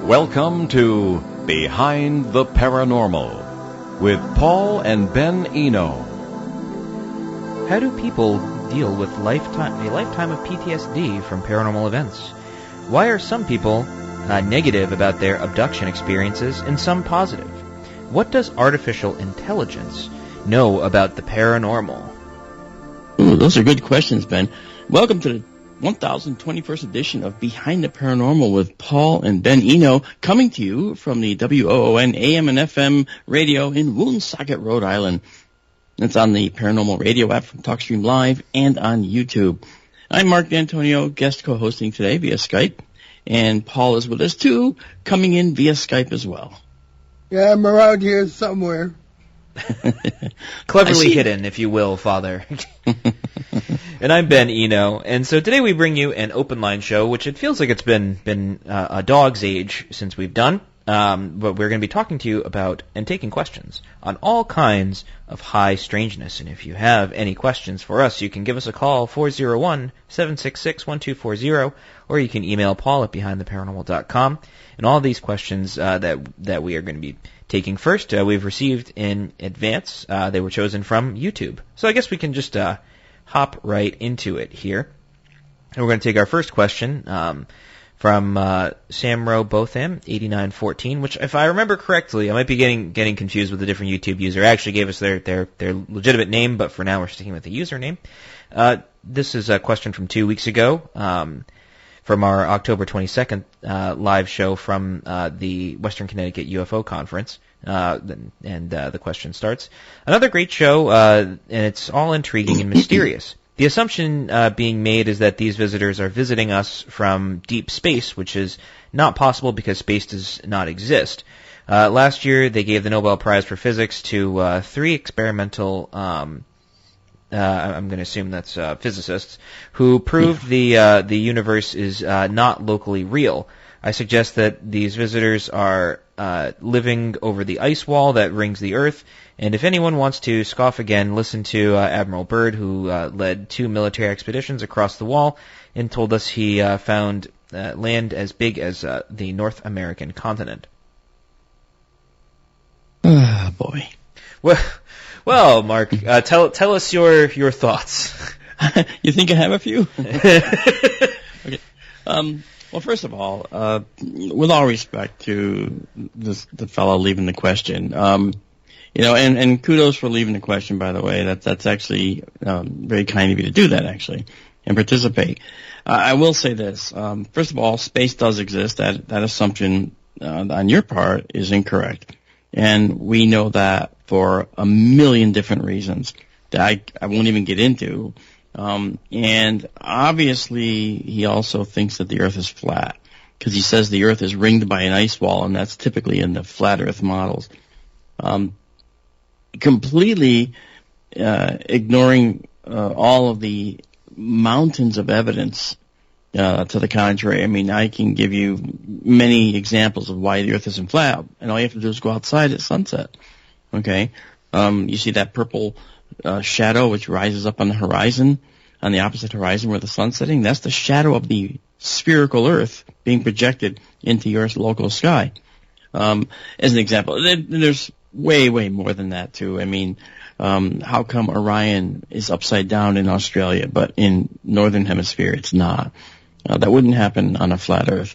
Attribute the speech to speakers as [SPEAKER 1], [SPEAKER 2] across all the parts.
[SPEAKER 1] Welcome to Behind the Paranormal with Paul and Ben Eno.
[SPEAKER 2] How do people deal with a lifetime of PTSD from paranormal events? Why are some people negative about their abduction experiences and some positive? What does artificial intelligence know about the paranormal?
[SPEAKER 3] Ooh, those are good questions, Ben. Welcome to the 1021st edition of Behind the Paranormal with Paul and Ben Eno, coming to you from the WOON AM and FM radio in Woonsocket, Rhode Island. It's on the Paranormal Radio app from TalkStream Live and on YouTube. I'm Mark D'Antonio, guest co-hosting today via Skype, and Paul is with us too, coming in via Skype as well.
[SPEAKER 4] Yeah, I'm around here somewhere.
[SPEAKER 2] Cleverly hidden, if you will, Father. And I'm Ben Eno, and so today we bring you an open line show, which it feels like it's been a dog's age since we've done, but we're going to be talking to you about and taking questions on all kinds of high strangeness. And if you have any questions for us, you can give us a call, 401-766-1240, or you can email Paul at behindtheparanormal.com. And all these questions that we are going to be taking first, we've received in advance. They were chosen from YouTube. So I guess we can just hop right into it here. And we're going to take our first question from Samro Botham, 8914, which, if I remember correctly, I might be getting confused with a different YouTube user. It actually gave us their legitimate name, but for now we're sticking with the username. This is a question from 2 weeks ago, from our October 22nd live show from the Western Connecticut UFO Conference. And the question starts, another great show, and it's all intriguing and mysterious. The assumption being made is that these visitors are visiting us from deep space, which is not possible because space does not exist. Last year, they gave the Nobel Prize for Physics to three experimental, I'm going to assume that's physicists, who proved the universe is not locally real. I suggest that these visitors are living over the ice wall that rings the Earth, and if anyone wants to scoff again, listen to Admiral Byrd, who led 2 military expeditions across the wall and told us he found land as big as the North American continent.
[SPEAKER 3] Ah, boy.
[SPEAKER 2] Well, Mark, tell us your thoughts.
[SPEAKER 3] You think I have a few? Okay. Well, first of all, with all respect to the fellow leaving the question, and kudos for leaving the question, by the way. That's actually very kind of you to do that, actually, and participate. I will say this. First of all, space does exist. That assumption on your part is incorrect. And we know that for a million different reasons that I won't even get into. And obviously, he also thinks that the Earth is flat because he says the Earth is ringed by an ice wall, and that's typically in the flat Earth models. Completely ignoring all of the mountains of evidence to the contrary. I mean, I can give you many examples of why the Earth isn't flat, and all you have to do is go outside at sunset. Okay? You see that purple shadow which rises up on the horizon, on the opposite horizon where the sun's setting? That's the shadow of the spherical Earth being projected into your local sky. As an example, there's way, way more than that, too. I mean, how come Orion is upside down in Australia, but in Northern Hemisphere it's not? That wouldn't happen on a flat Earth.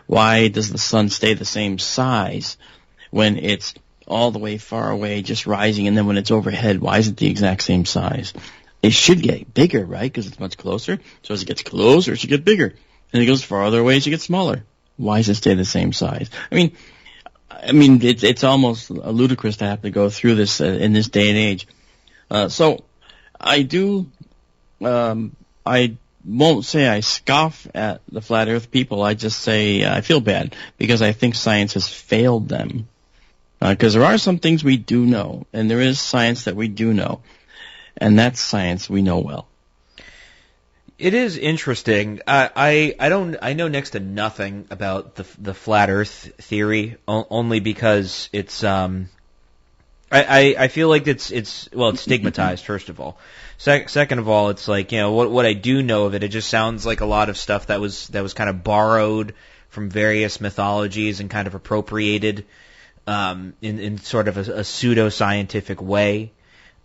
[SPEAKER 3] Why does the sun stay the same size when it's all the way far away, just rising, and then when it's overhead, why is it the exact same size? It should get bigger, right, because it's much closer. So as it gets closer, it should get bigger. And it goes farther away, it should get smaller. Why does it stay the same size? I mean, it's almost ludicrous to have to go through this in this day and age. So I won't say I scoff at the flat Earth people. I just say I feel bad because I think science has failed them. Because there are some things we do know, and there is science that we do know, and that's science we know well.
[SPEAKER 2] It is interesting. I know next to nothing about the flat Earth theory, only because it's I feel like it's stigmatized, first of all. Second of all, it's like, what I do know of it, it just sounds like a lot of stuff that was kind of borrowed from various mythologies and kind of appropriated in sort of a pseudo-scientific way.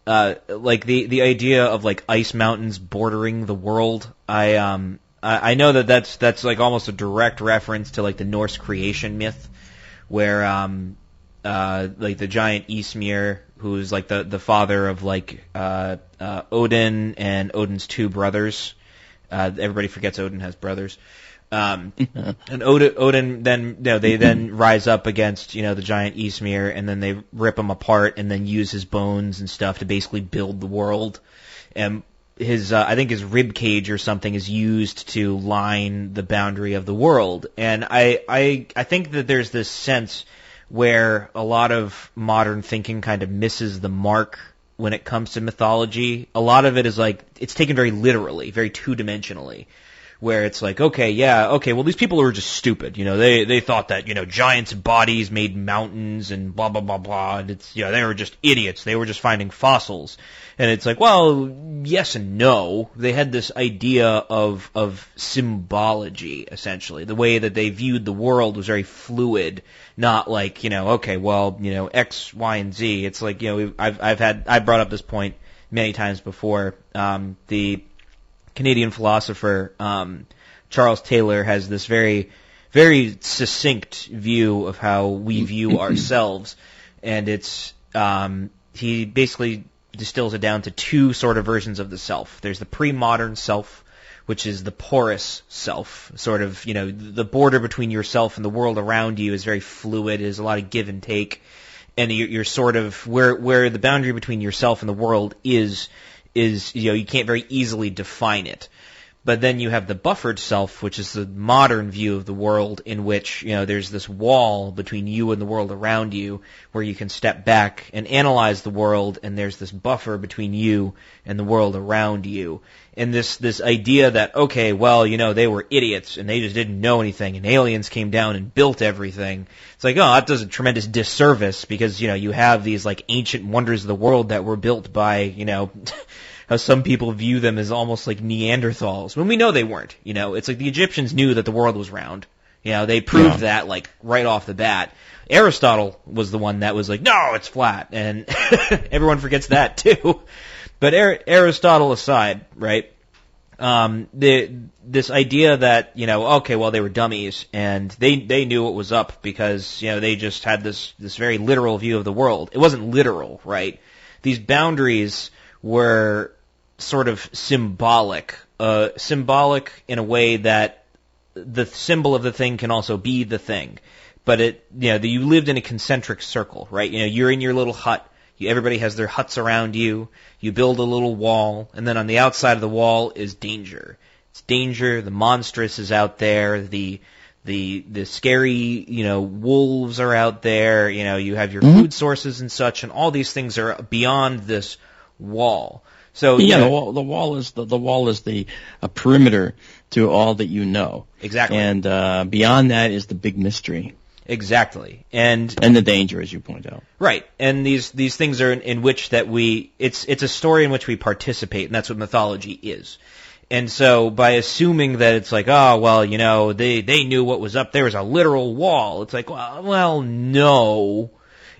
[SPEAKER 2] Like the idea of like ice mountains bordering the world. I know that's like almost a direct reference to like the Norse creation myth, where like the giant Ysmir, who's like the father of like Odin and Odin's two brothers. Everybody forgets Odin has brothers. And Odin then, they then rise up against, the giant Ysmir, and then they rip him apart and then use his bones and stuff to basically build the world. And his, I think his rib cage or something is used to line the boundary of the world. And I think that there's this sense where a lot of modern thinking kind of misses the mark when it comes to mythology. A lot of it is like, it's taken very literally, very two-dimensionally. Where it's like, well, these people were just stupid. They thought that, giants' bodies made mountains and blah, blah, blah, blah. And it's, they were just idiots. They were just finding fossils. And it's like, well, yes and no. They had this idea of symbology, essentially. The way that they viewed the world was very fluid. Not like, X, Y, and Z. It's like, I brought up this point many times before. The Canadian philosopher Charles Taylor has this very, very succinct view of how we view ourselves, and it's he basically distills it down to two sort of versions of the self. There's the pre-modern self, which is the porous self, sort of, the border between yourself and the world around you is very fluid. There's a lot of give and take, and you're sort of where the boundary between yourself and the world is you can't very easily define it. But then you have the buffered self, which is the modern view of the world, in which, there's this wall between you and the world around you where you can step back and analyze the world, and there's this buffer between you and the world around you. And this idea that, they were idiots and they just didn't know anything, and aliens came down and built everything. It's like, that does a tremendous disservice, because, you have these like ancient wonders of the world that were built by, how some people view them as almost like Neanderthals, when we know they weren't. It's like the Egyptians knew that the world was round. They proved that like right off the bat. Aristotle was the one that was like, no, it's flat, and everyone forgets that too. But Aristotle aside, right? This idea that they were dummies and they knew what was up because they just had this very literal view of the world. It wasn't literal, right? These boundaries were sort of symbolic in a way that the symbol of the thing can also be the thing. But you lived in a concentric circle, right? You're in your little hut. Everybody has their huts around you. You build a little wall, and then on the outside of the wall is danger. It's danger. The monstrous is out there. The scary, wolves are out there. You have your food sources and such, and all these things are beyond this wall. So
[SPEAKER 3] the wall is a perimeter to all that you know.
[SPEAKER 2] Exactly.
[SPEAKER 3] And beyond that is the big mystery.
[SPEAKER 2] Exactly. And
[SPEAKER 3] the danger, as you point out.
[SPEAKER 2] Right. And these things are in which that it's a story in which we participate, and that's what mythology is. And so by assuming that it's like, they knew what was up there was a literal wall, it's like, well, no.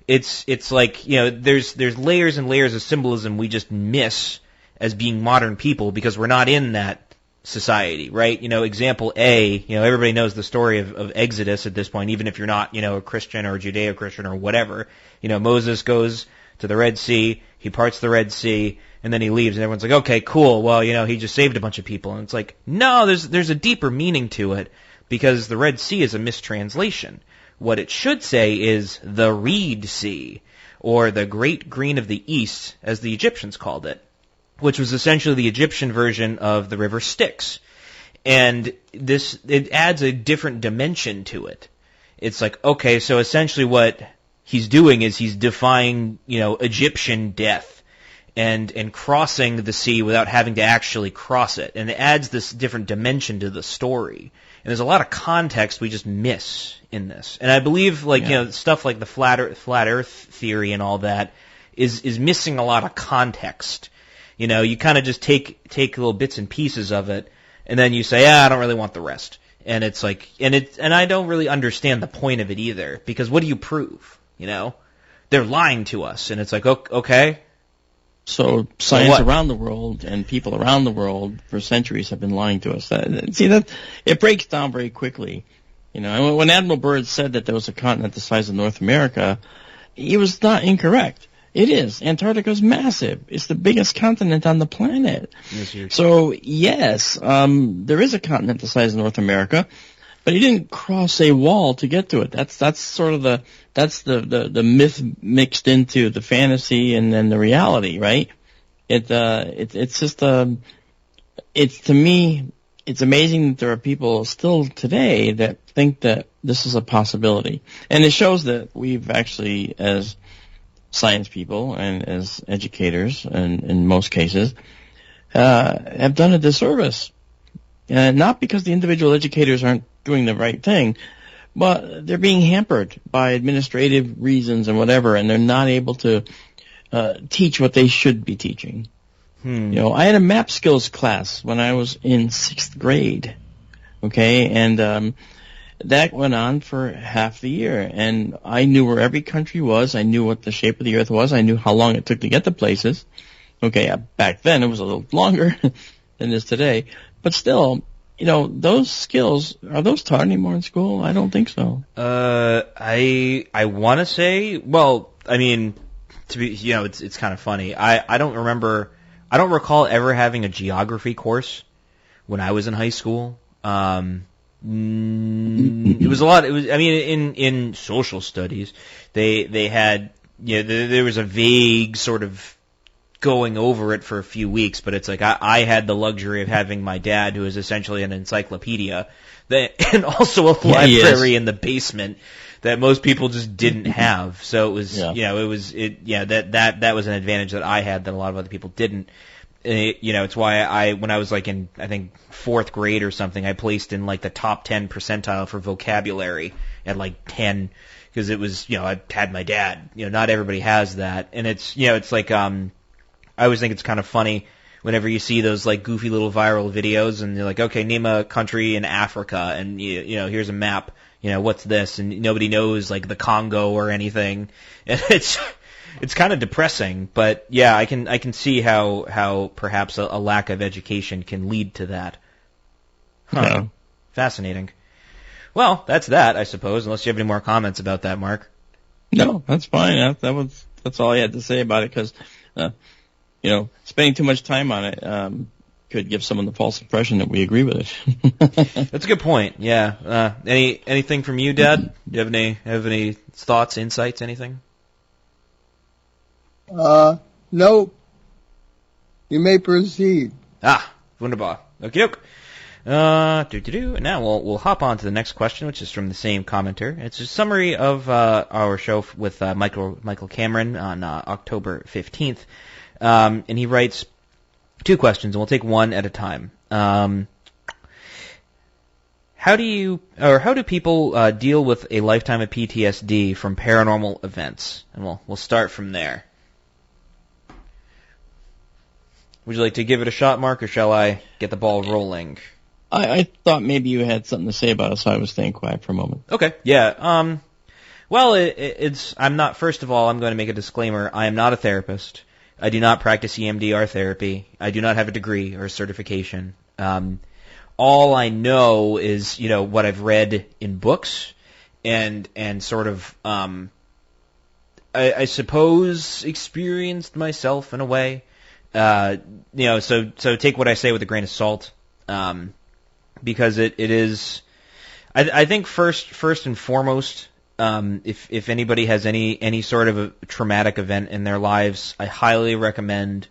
[SPEAKER 2] It's like, there's layers and layers of symbolism we just miss as being modern people because we're not in that society, right? Example A, everybody knows the story of Exodus at this point, even if you're not, a Christian or a Judeo-Christian or whatever. Moses goes to the Red Sea, he parts the Red Sea, and then he leaves, and everyone's like, okay, cool, well, he just saved a bunch of people. And it's like, no, there's a deeper meaning to it, because the Red Sea is a mistranslation. What it should say is the Reed Sea, or the Great Green of the East, as the Egyptians called it, which was essentially the Egyptian version of the river Styx. And it adds a different dimension to it. It's like, okay, so essentially what he's doing is he's defying, Egyptian death and crossing the sea without having to actually cross it. And it adds this different dimension to the story. And there's a lot of context we just miss in this. And I believe, stuff like the flat Earth theory and all that is missing a lot of context. You kind of just take little bits and pieces of it, and then you say, I don't really want the rest. And it's like, and I don't really understand the point of it either, because what do you prove? You know, they're lying to us, and it's like, okay.
[SPEAKER 3] So science around the world and people around the world for centuries have been lying to us. That it breaks down very quickly. You know, when Admiral Byrd said that there was a continent the size of North America, he was not incorrect. It is. Antarctica is massive. It's the biggest continent on the planet. So yes, there is a continent the size of North America, but he didn't cross a wall to get to it. That's sort of the myth mixed into the fantasy and then the reality, right? It's just it's, to me, it's amazing that there are people still today that think that this is a possibility. And it shows that we've actually, as science people and as educators, and in most cases, have done a disservice. Not because the individual educators aren't doing the right thing, but they're being hampered by administrative reasons and whatever, and they're not able to teach what they should be teaching. You know, I had a map skills class when I was in 6th grade, okay, and that went on for half the year, and I knew where every country was. I knew what the shape of the earth was. I knew how long it took to get to places. Okay, back then it was a little longer than it is today, but still, you know, those skills, are those taught anymore in school? I don't think so.
[SPEAKER 2] I want to say, well, I mean, to be, you know, it's kind of funny. I don't recall ever having a geography course when I was in high school. It was a lot. It was, I mean, in social studies, they had, you know, there was a vague sort of going over it for a few weeks, but it's like I had the luxury of having my dad, who is essentially an encyclopedia, and also a library in the basement that most people just didn't have. So it was, you know, that was an advantage that I had that a lot of other people didn't. You know, it's why when I was like in, I think, 4th grade or something, I placed in like the top 10 percentile for vocabulary at like 10, because it was, you know, I had my dad. You know, not everybody has that, and it's, you know, it's like, I always think it's kind of funny whenever you see those like goofy little viral videos, and they're like, okay, name a country in Africa, and you know, here's a map. You know, what's this? And nobody knows like the Congo or anything, and it's kind of depressing, but yeah, I can see how perhaps a lack of education can lead to that.
[SPEAKER 3] Yeah.
[SPEAKER 2] Fascinating. Well, that's that, I suppose, unless you have any more comments about that, Mark.
[SPEAKER 3] No, that's fine. That's all I had to say about it, because, you know, spending too much time on it could give someone the false impression that we agree with it.
[SPEAKER 2] That's a good point. Yeah. Anything from you, Dad? Do you have any thoughts, insights, anything?
[SPEAKER 4] No. You may proceed.
[SPEAKER 2] Wunderbar. Okie doke. And now we'll hop on to the next question, which is from the same commenter. It's a summary of our show with Michael Cameron on October 15th. And he writes 2 questions, and we'll take one at a time. How do people deal with a lifetime of PTSD from paranormal events? And we'll start from there. Would you like to give it a shot, Mark, or shall I get the ball rolling?
[SPEAKER 3] I thought maybe you had something to say about it, so I was staying quiet for a moment.
[SPEAKER 2] Okay, yeah. Well, I'm not, first of all, I'm going to make a disclaimer. I am not a therapist. I do not practice EMDR therapy. I do not have a degree or a certification. All I know is, you know, what I've read in books and sort of, I suppose, experienced myself in a way. You know, so take what I say with a grain of salt, because it is, I think first and foremost, if anybody has any sort of a traumatic event in their lives, I highly recommend,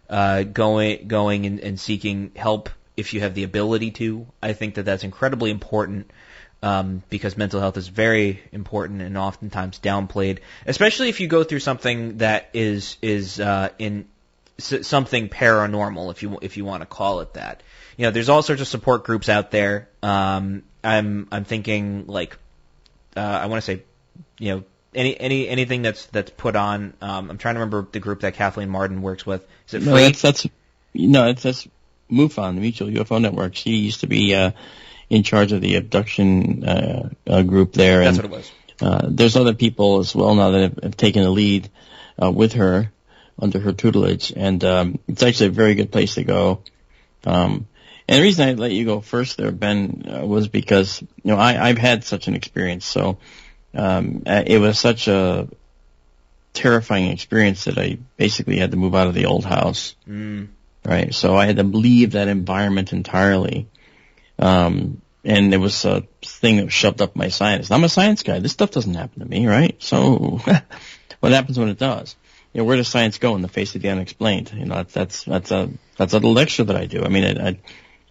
[SPEAKER 2] going and seeking help if you have the ability to. I think that that's incredibly important, because mental health is very important and oftentimes downplayed, especially if you go through something that is in something paranormal, if you want to call it that. You know, there's all sorts of support groups out there. I'm thinking like, I want to say, you know, anything that's put on. I'm trying to remember the group that Kathleen Martin works with. Is it free?
[SPEAKER 3] That's MUFON, the Mutual UFO Network. She used to be in charge of the abduction group there.
[SPEAKER 2] That's
[SPEAKER 3] and,
[SPEAKER 2] what it was.
[SPEAKER 3] There's other people as well now that have taken the lead with her under her tutelage, and it's actually a very good place to go. And the reason I let you go first there, Ben, was because I've had such an experience. So it was such a terrifying experience that I basically had to move out of the old house. Right, so I had to leave that environment entirely. And it was a thing that was shoved up my sinus. I'm a science guy. This stuff doesn't happen to me, right? So what happens when it does? Where does science go in the face of the unexplained? That's a lecture that I do. I mean,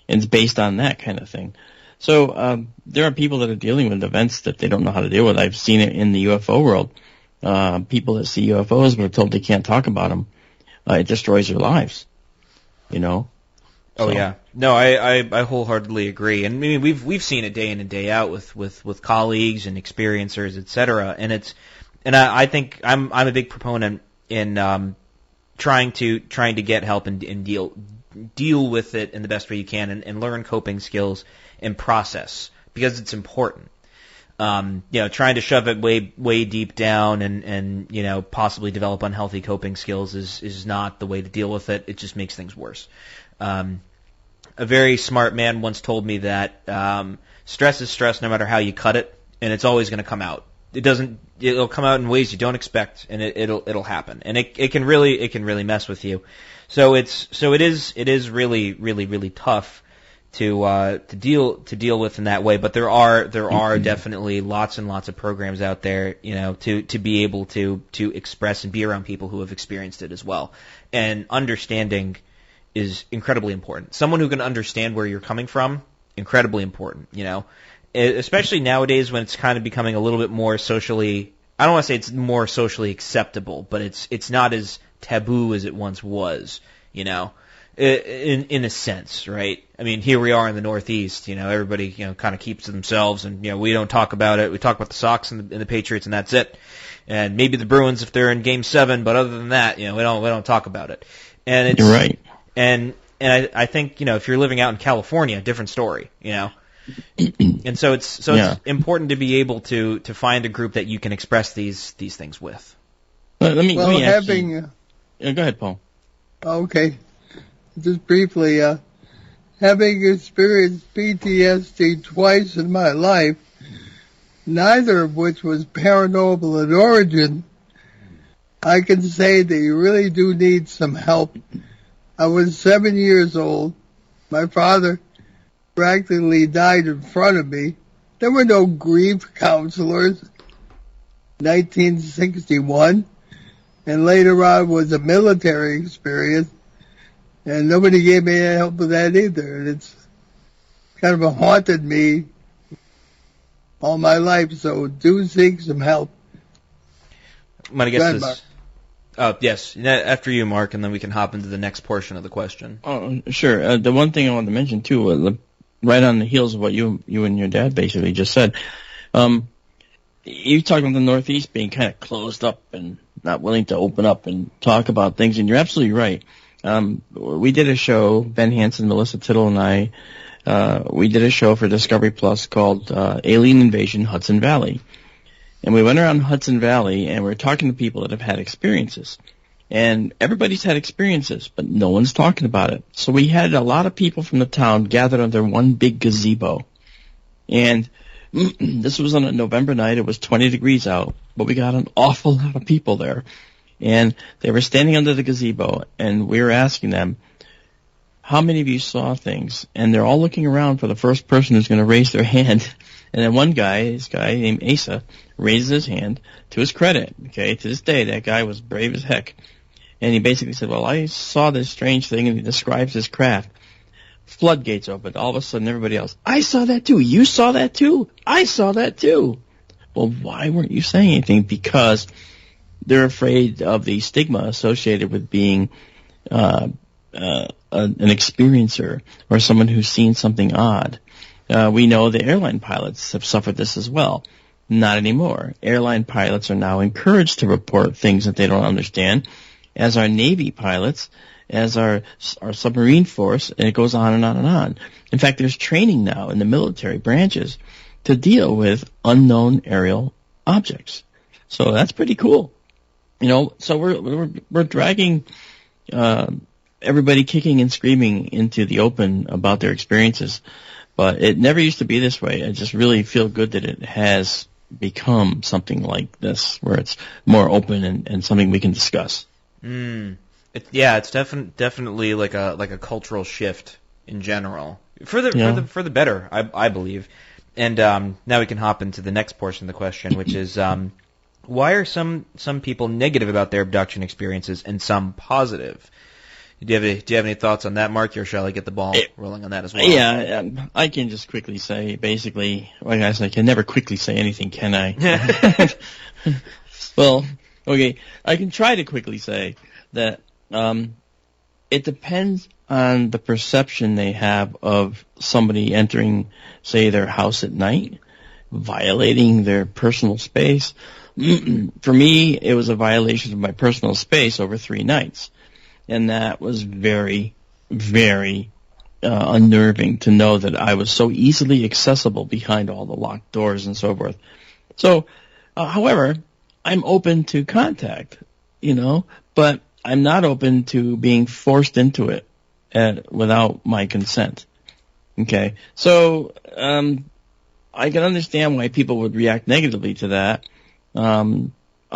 [SPEAKER 3] it's based on that kind of thing. So there are people that are dealing with events that they don't know how to deal with. I've seen it in the UFO world. People that see UFOs but are told they can't talk about them. It destroys their lives. Oh
[SPEAKER 2] yeah, no, I wholeheartedly agree, and I mean we've seen it day in and day out with colleagues and experiencers, etc. And I think I'm a big proponent in trying to get help and deal with it in the best way you can and learn coping skills and process, because it's important. Trying to shove it way deep down and possibly develop unhealthy coping skills is not the way to deal with it. It just makes things worse. A very smart man once told me that stress is stress no matter how you cut it, and it's always going to come out. It'll come out in ways you don't expect, and it'll happen, and it can really mess with you. So it is really tough to deal with in that way. But there are definitely lots and lots of programs out there, to be able to express and be around people who have experienced it as well. And understanding is incredibly important. Someone who can understand where you're coming from, incredibly important, especially nowadays when it's kind of becoming a little bit more socially, I don't want to say it's more socially acceptable, but it's not as taboo as it once was, in a sense, right? I mean, here we are in the Northeast, everybody, kind of keeps to themselves, and, we don't talk about it. We talk about the Sox and the Patriots, and that's it. And maybe the Bruins if they're in Game 7, but other than that, we don't talk about it. And it's,
[SPEAKER 3] you're right.
[SPEAKER 2] And I think, if you're living out in California, different story, And so it's important to be able to find a group that you can express these things with.
[SPEAKER 3] Let me go ahead, Paul.
[SPEAKER 4] Okay. Just briefly, having experienced PTSD twice in my life, neither of which was paranormal in origin, I can say that you really do need some help. I was 7 years old. My father practically died in front of me. There were no grief counselors. 1961. And later on was a military experience. And nobody gave me any help with that either. And it's kind of haunted me all my life. So do seek some help.
[SPEAKER 2] My guess is... yes. After you, Mark, and then we can hop into the next portion of the question.
[SPEAKER 3] Oh, sure. The one thing I wanted to mention, too, right on the heels of what you and your dad basically just said, you talked about the Northeast being kind of closed up and not willing to open up and talk about things, and you're absolutely right. We did a show, Ben Hansen, Melissa Tittle, and I, we did a show for Discovery Plus called Alien Invasion Hudson Valley. And we went around Hudson Valley, and we were talking to people that have had experiences. And everybody's had experiences, but no one's talking about it. So we had a lot of people from the town gathered under one big gazebo. And this was on a November night. It was 20 degrees out, but we got an awful lot of people there. And they were standing under the gazebo, and we were asking them, how many of you saw things? And they're all looking around for the first person who's going to raise their hand. And then one guy, this guy named Asa, raises his hand. To his credit, okay, to this day, that guy was brave as heck. And he basically said, well, I saw this strange thing, and he describes his craft. Floodgates opened. All of a sudden, everybody else, I saw that too. You saw that too. I saw that too. Well, why weren't you saying anything? Because they're afraid of the stigma associated with being an experiencer or someone who's seen something odd. We know the airline pilots have suffered this as well. Not anymore. Airline pilots are now encouraged to report things that they don't understand, as are Navy pilots, as our submarine force, and it goes on and on and on. In fact, there's training now in the military branches to deal with unknown aerial objects. So that's pretty cool. So we're dragging everybody kicking and screaming into the open about their experiences, but it never used to be this way. I just really feel good that it has become something like this, where it's more open and something we can discuss.
[SPEAKER 2] It's definitely like a cultural shift in general for the better, I believe. And now we can hop into the next portion of the question, which is why are some people negative about their abduction experiences and some positive? Do you have any thoughts on that, Mark, or shall I get the ball rolling on that as well?
[SPEAKER 3] Yeah, I can just quickly say, basically, like I said, I can never quickly say anything, can I? Well, okay, I can try to quickly say that it depends on the perception they have of somebody entering, say, their house at night, violating their personal space. For me, it was a violation of my personal space over 3 nights. And that was very, very unnerving to know that I was so easily accessible behind all the locked doors and so forth. So, however, I'm open to contact, but I'm not open to being forced into it without my consent. Okay? So, I can understand why people would react negatively to that.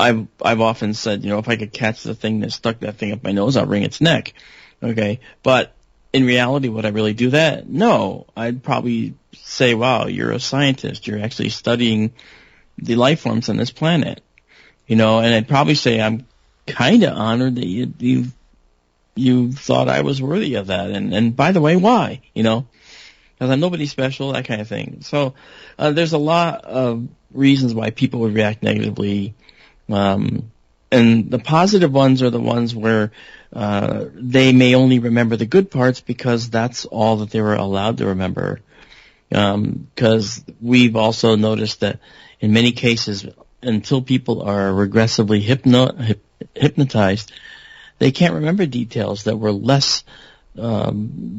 [SPEAKER 3] I've often said, if I could catch the thing that stuck that thing up my nose, I'll wring its neck. Okay? But in reality, would I really do that? No. I'd probably say, wow, you're a scientist. You're actually studying the life forms on this planet. And I'd probably say, I'm kind of honored that you thought I was worthy of that. And by the way, why? Because I'm nobody special, that kind of thing. So there's a lot of reasons why people would react negatively. And the positive ones are the ones where they may only remember the good parts because that's all that they were allowed to remember. Because we've also noticed that in many cases, until people are regressively hypnotized, they can't remember details that were less, fun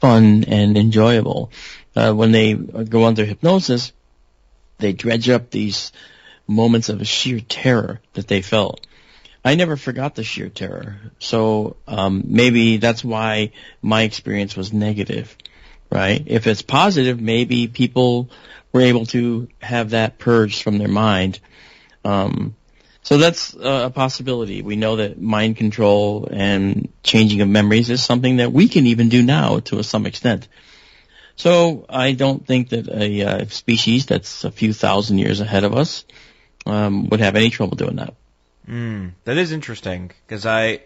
[SPEAKER 3] and enjoyable. When they go under hypnosis, they dredge up these moments of sheer terror that they felt. I never forgot the sheer terror. So maybe that's why my experience was negative, right? If it's positive, maybe people were able to have that purged from their mind. So that's a possibility. We know that mind control and changing of memories is something that we can even do now to some extent. So I don't think that a species that's a few thousand years ahead of us would have any trouble doing that.
[SPEAKER 2] That is interesting, because I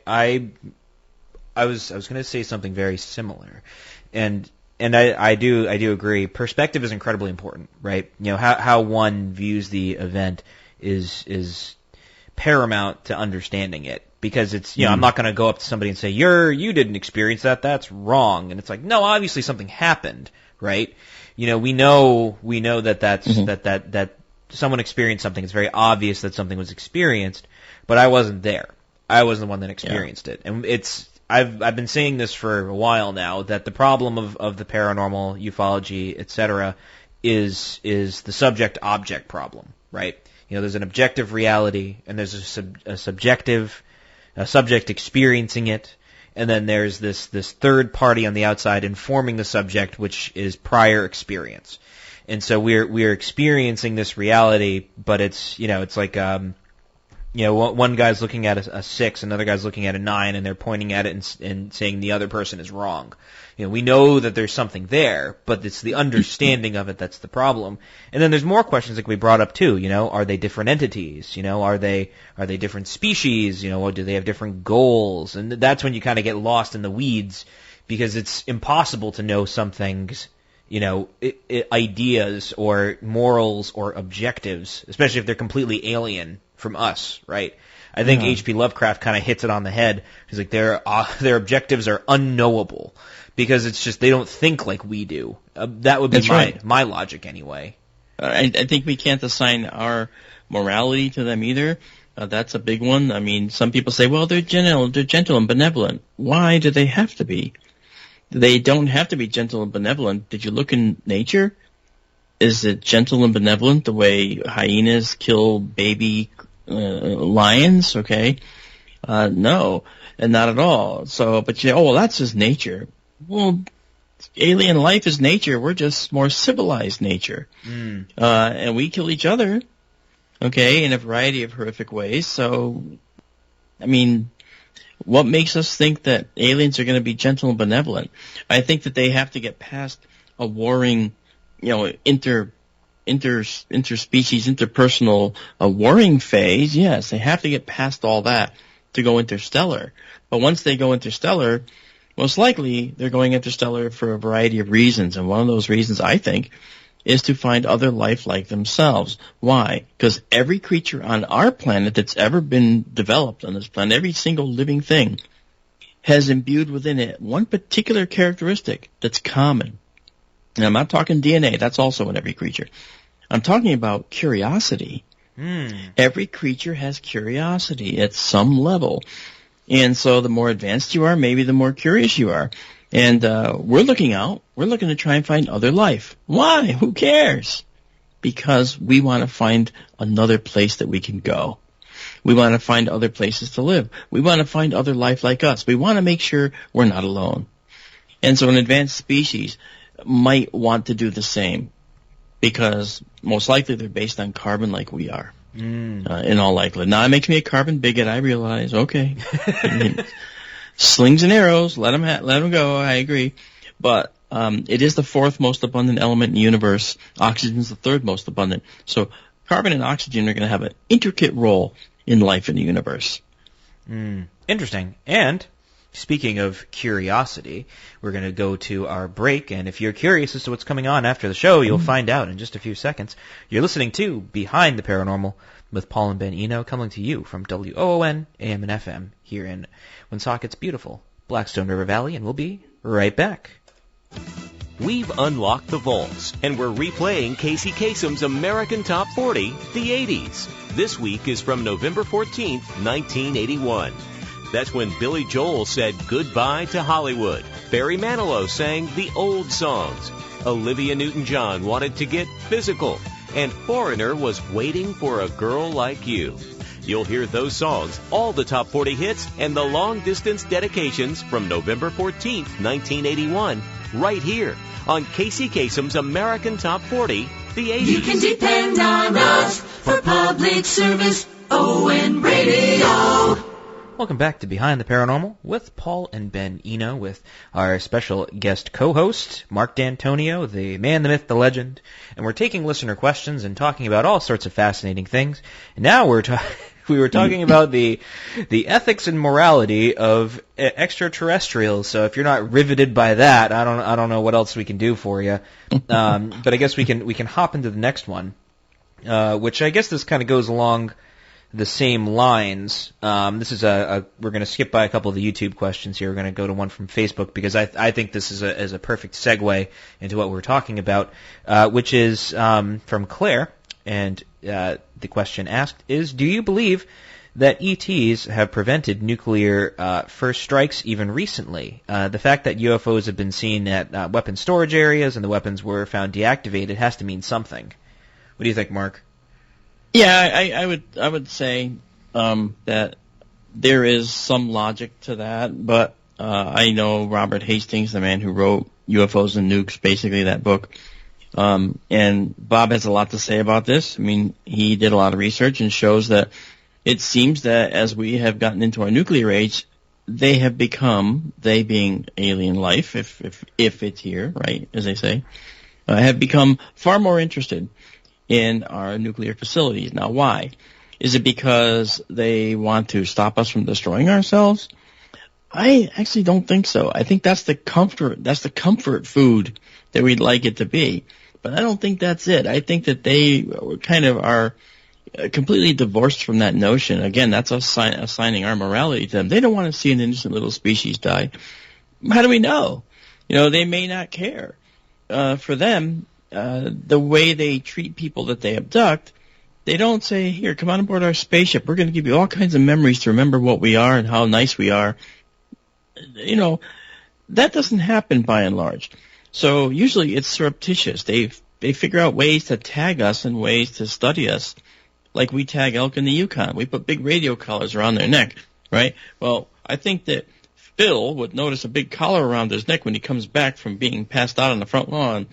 [SPEAKER 2] was going to say something very similar, and I do agree. Perspective is incredibly important, right? How one views the event is paramount to understanding it, because it's I'm not going to go up to somebody and say you didn't experience that, that's wrong, and it's like, no, obviously something happened, right? We know that that's that someone experienced something. It's very obvious that something was experienced, but I wasn't there. I wasn't the one that experienced it. And I've been saying this for a while now, that the problem of the paranormal, ufology, etc., is the subject-object problem, right? There's an objective reality, and there's a subjective subject experiencing it, and then there's this third party on the outside informing the subject, which is prior experience. And so we're experiencing this reality, but it's like one guy's looking at a 6, another guy's looking at a 9, and they're pointing at it and saying the other person is wrong. We know that there's something there, but it's the understanding of it that's the problem. And then there's more questions that can be brought up too. Are they different entities? Are they different species? Or do they have different goals? And that's when you kind of get lost in the weeds, because it's impossible to know something's ideas or morals or objectives, especially if they're completely alien from us, right? I think H.P. Lovecraft kind of hits it on the head. He's like, their objectives are unknowable, because it's just they don't think like we do. That would be my logic anyway.
[SPEAKER 3] I think we can't assign our morality to them either. That's a big one. I mean, some people say, well, they're gentle and benevolent. Why do they have to be? They don't have to be gentle and benevolent. Did you look in nature? Is it gentle and benevolent the way hyenas kill baby lions? Okay. No, and not at all. So, but oh, well, that's just nature. Well, alien life is nature. We're just more civilized nature. And we kill each other, okay, in a variety of horrific ways. So, I mean, what makes us think that aliens are going to be gentle and benevolent? I think that they have to get past a warring, interspecies, interpersonal warring phase. Yes, they have to get past all that to go interstellar. But once they go interstellar, most likely they're going interstellar for a variety of reasons. And one of those reasons, I think, is to find other life like themselves. Why? Because every creature on our planet that's ever been developed on this planet, every single living thing, has imbued within it one particular characteristic that's common. And I'm not talking DNA. That's also in every creature. I'm talking about curiosity. Every creature has curiosity at some level. And so the more advanced you are, maybe the more curious you are. And we're looking out. We're looking to try and find other life. Why? Who cares? Because we want to find another place that we can go. We want to find other places to live. We want to find other life like us. We want to make sure we're not alone. And so an advanced species might want to do the same, because most likely they're based on carbon like we are, in all likelihood. Now, it makes me a carbon bigot, I realize. Okay. Slings and arrows, let them go, I agree. But it is the fourth most abundant element in the universe. Oxygen is the third most abundant. So carbon and oxygen are going to have an intricate role in life in the universe.
[SPEAKER 2] Interesting. And speaking of curiosity, we're going to go to our break, and if you're curious as to what's coming on after the show, you'll find out in just a few seconds. You're listening to Behind the Paranormal with Paul and Ben Eno, coming to you from WOON AM and FM here in Woonsocket's beautiful Blackstone River Valley, and we'll be right back.
[SPEAKER 5] We've unlocked the vaults, and we're replaying Casey Kasem's American Top 40, the 80s. This week is from November 14th, 1981. That's when Billy Joel said goodbye to Hollywood. Barry Manilow sang the old songs. Olivia Newton-John wanted to get physical. And Foreigner was waiting for a girl like you. You'll hear those songs, all the top 40 hits, and the long-distance dedications from November 14th, 1981, right here on Casey Kasem's American Top 40, the 80s.
[SPEAKER 6] You can depend on us for public service, ON Radio.
[SPEAKER 2] Welcome back to Behind the Paranormal with Paul and Ben Eno, with our special guest co-host, Mark D'Antonio, the man, the myth, the legend. And we're taking listener questions and talking about all sorts of fascinating things. And now we were talking about the ethics and morality of extraterrestrials. So if you're not riveted by that, I don't know what else we can do for you. But I guess we can hop into the next one, which I guess this kind of goes along the same lines. This is we're going to skip by a couple of the YouTube questions here. We're going to go to one from Facebook, because I think this is a perfect segue into what we're talking about, which is from Claire. And the question asked is, do you believe that ETs have prevented nuclear first strikes even recently? The fact that UFOs have been seen at weapon storage areas and the weapons were found deactivated has to mean something. What do you think, Mark?
[SPEAKER 3] Yeah, I would say that there is some logic to that, but I know Robert Hastings, the man who wrote UFOs and Nukes, basically that book, and Bob has a lot to say about this. I mean, he did a lot of research and shows that it seems that as we have gotten into our nuclear age, they have become, they being alien life, if it's here, right, as they say, have become far more interested in our nuclear facilities. Now, why? Is it because they want to stop us from destroying ourselves? I actually don't think so. I think that's the comfort food that we'd like it to be. But I don't think that's it. I think that they kind of are completely divorced from that notion. Again, that's us assigning our morality to them. They don't want to see an innocent little species die. How do we know? They may not care. For them, the way they treat people that they abduct They don't say, here, come on aboard our spaceship. We're going to give you all kinds of memories to remember what we are and how nice we are. You know, that doesn't happen by and large. So usually it's surreptitious. They figure out ways to tag us and ways to study us, like we tag elk in the Yukon. We put big radio collars around their neck, right? Well, I think that Phil would notice a big collar around his neck when he comes back from being passed out on the front lawn,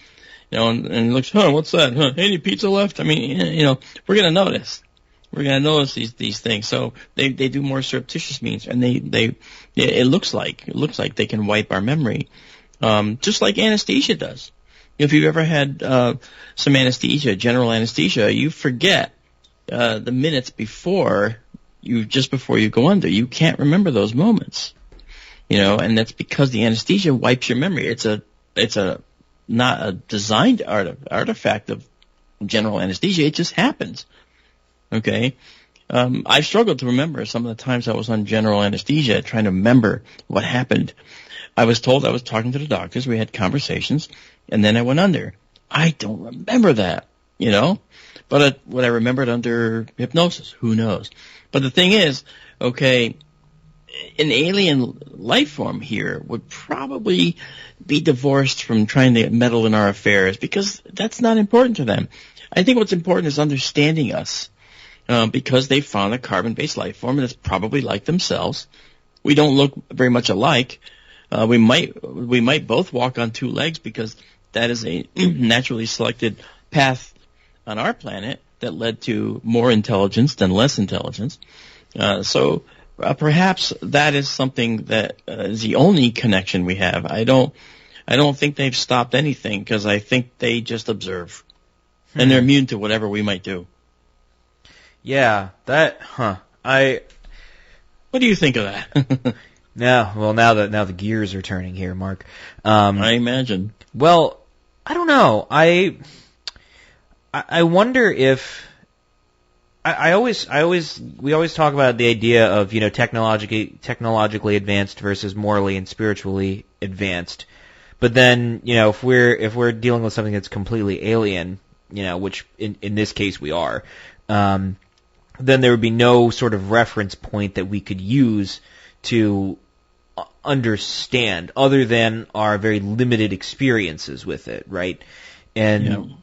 [SPEAKER 3] you know, and looks, what's that? Any pizza left? I mean, you know, we're going to notice. We're going to notice these things. So they do more surreptitious means, and it looks like they can wipe our memory, just like anesthesia does. If you've ever had some anesthesia, general anesthesia, you forget the minutes before you go under. You can't remember those moments, you know, and that's because the anesthesia wipes your memory. It's a not a designed artifact of general anesthesia. It just happens. Okay. I struggled to remember some of the times I was on general anesthesia, trying to remember what happened. I was told I was talking to the doctors. We had conversations, and then I went under. I don't remember that, you know. But would I remember it under hypnosis? Who knows? But the thing is, okay, an alien life form here would probably be divorced from trying to meddle in our affairs, because that's not important to them. I think what's important is understanding us, because they found a carbon-based life form that's probably like themselves. We don't look very much alike. We might both walk on two legs, because that is a naturally selected path on our planet that led to more intelligence than less intelligence. So perhaps that is something that is the only connection we have. I don't think they've stopped anything, because I think they just observe, and they're immune to whatever we might do.
[SPEAKER 2] Yeah, what
[SPEAKER 3] do you think of that?
[SPEAKER 2] Yeah, well, now the gears are turning here, Mark.
[SPEAKER 3] I imagine.
[SPEAKER 2] Well, I don't know. I wonder if we always talk about the idea of, you know, technologically advanced versus morally and spiritually advanced. But then, you know, if we're dealing with something that's completely alien, you know, which in this case we are, then there would be no sort of reference point that we could use to understand other than our very limited experiences with it, right? And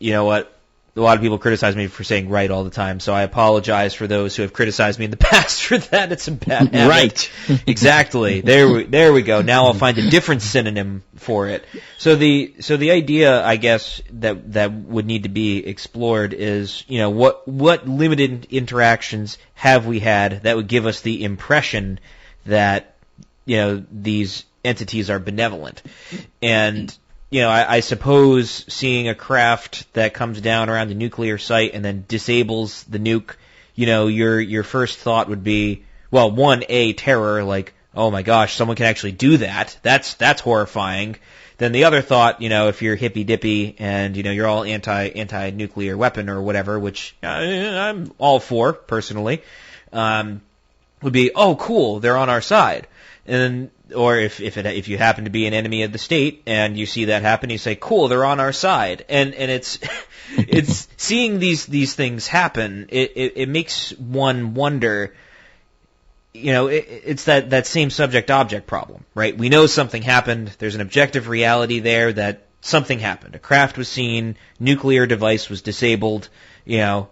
[SPEAKER 2] you know what? A lot of people criticize me for saying right all the time, so I apologize for those who have criticized me in the past for that. It's a bad habit.
[SPEAKER 3] Right.
[SPEAKER 2] Exactly. There we go. Now I'll find a different synonym for it. So the idea, I guess, that would need to be explored is, you know, what limited interactions have we had that would give us the impression that, you know, these entities are benevolent. And you know, I suppose seeing a craft that comes down around a nuclear site and then disables the nuke, you know, your first thought would be, well, one, terror, like, oh my gosh, someone can actually do that. That's horrifying. Then the other thought, you know, if you're hippy dippy and, you know, you're all anti-nuclear weapon or whatever, which I'm all for personally, would be, oh cool, they're on our side. And or if you happen to be an enemy of the state and you see that happen, you say, cool, they're on our side. And it's it's seeing these things happen, it makes one wonder, you know, it's that same subject object problem, right? We know something happened, there's an objective reality there that something happened. A craft was seen, nuclear device was disabled, you know.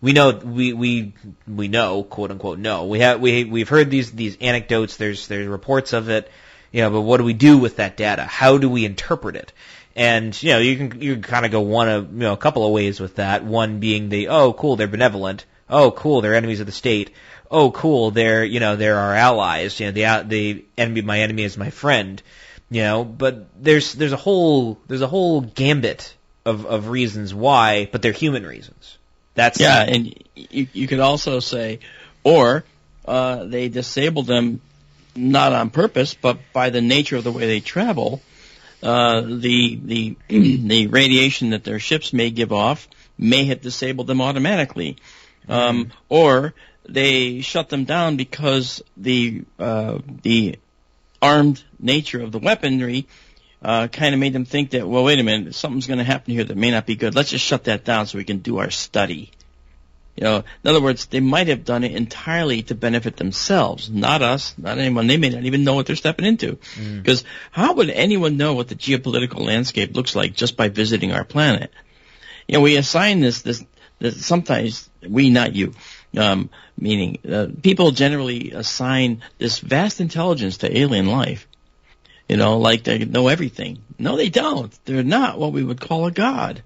[SPEAKER 2] We know, quote unquote, know. We've heard these anecdotes. There's reports of it, you know. But what do we do with that data? How do we interpret it? And you know, you can kind of go a couple of ways with that. One being oh cool, they're benevolent. Oh cool, they're enemies of the state. Oh cool, they're our allies. You know, the enemy, my enemy is my friend. You know, but there's a whole gambit of reasons why, but they're human reasons.
[SPEAKER 3] And you could also say, or they disabled them not on purpose, but by the nature of the way they travel, the radiation that their ships may give off may have disabled them automatically, or they shut them down because the armed nature of the weaponry kind of made them think that, well, wait a minute, something's going to happen here that may not be good. Let's just shut that down so we can do our study. In other words, they might have done it entirely to benefit themselves, not us, not anyone. They may not even know what they're stepping into. Because how would anyone know what the geopolitical landscape looks like just by visiting our planet? We assign this sometimes we, not you, meaning people generally assign this vast intelligence to alien life. Like they know everything. No, they don't. They're not what we would call a god.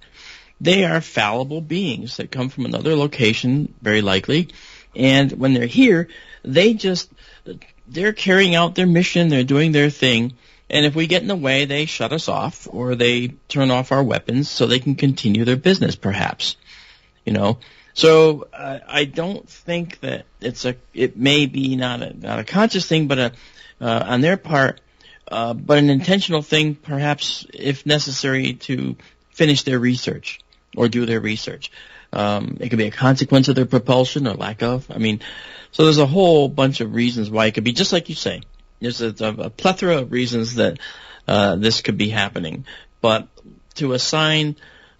[SPEAKER 3] They are fallible beings that come from another location, very likely, and when they're here, they're carrying out their mission, they're doing their thing, and if we get in the way, they shut us off, or they turn off our weapons so they can continue their business, perhaps. So I don't think that it may be not a conscious thing, but on their part, but an intentional thing, perhaps, if necessary, to finish their research or do their research. It could be a consequence of their propulsion or lack of. So there's a whole bunch of reasons why it could be, just like you say. There's a plethora of reasons that this could be happening. But to assign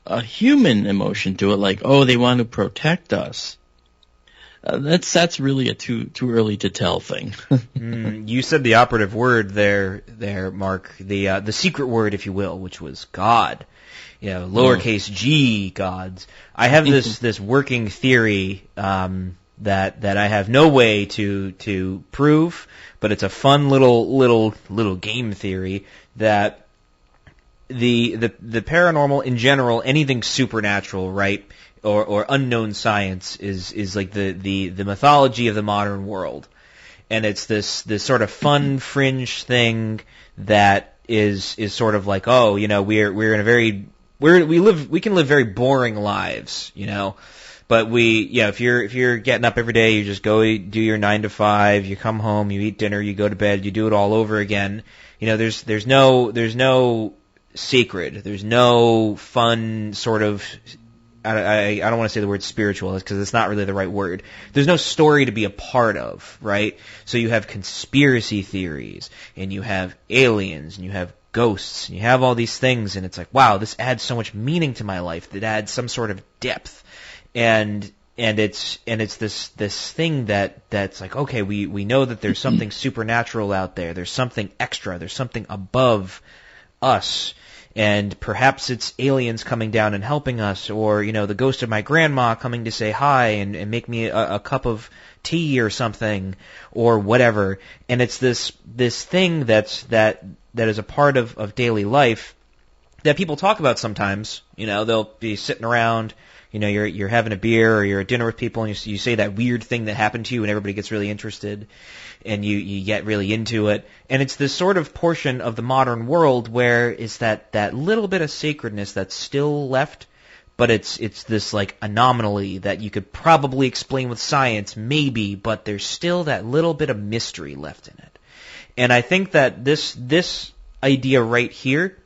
[SPEAKER 3] a human emotion to it, like, oh, they want to protect us, that's really a too early to tell thing.
[SPEAKER 2] You said the operative word there, Mark, the secret word, if you will, which was God. Lowercase g gods. I have this working theory that I have no way to prove, but it's a fun little game theory that the paranormal in general, anything supernatural, right, or unknown science is like the mythology of the modern world, and it's this sort of fun fringe thing that is sort of like, oh, we're in a very we can live very boring lives, but if you're getting up every day, you just go do your 9 to 5, you come home, you eat dinner, you go to bed, you do it all over again. There's no sacred, there's no fun sort of, I don't want to say the word spiritual because it's not really the right word. There's no story to be a part of, right? So you have conspiracy theories, and you have aliens, and you have ghosts, and you have all these things, and it's like, wow, this adds so much meaning to my life. That adds some sort of depth, and it's this thing that's like, okay, we know that there's something supernatural out there. There's something extra. There's something above us. And perhaps it's aliens coming down and helping us, or, the ghost of my grandma coming to say hi and make me a cup of tea or something, or whatever. And it's this thing that is a part of daily life that people talk about sometimes. They'll be sitting around, you're having a beer or you're at dinner with people, and you say that weird thing that happened to you, and everybody gets really interested, and you get really into it. And it's this sort of portion of the modern world where is that little bit of sacredness that's still left, but it's this like anomaly that you could probably explain with science, maybe, but there's still that little bit of mystery left in it. And I think that this idea right here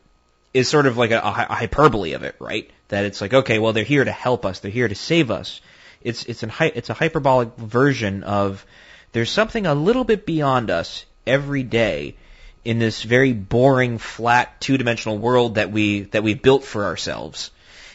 [SPEAKER 2] is sort of like a hyperbole of it, right? That it's like, okay, well, they're here to help us, they're here to save us. It's a hyperbolic version of there's something a little bit beyond us every day in this very boring, flat, two-dimensional world that we built for ourselves.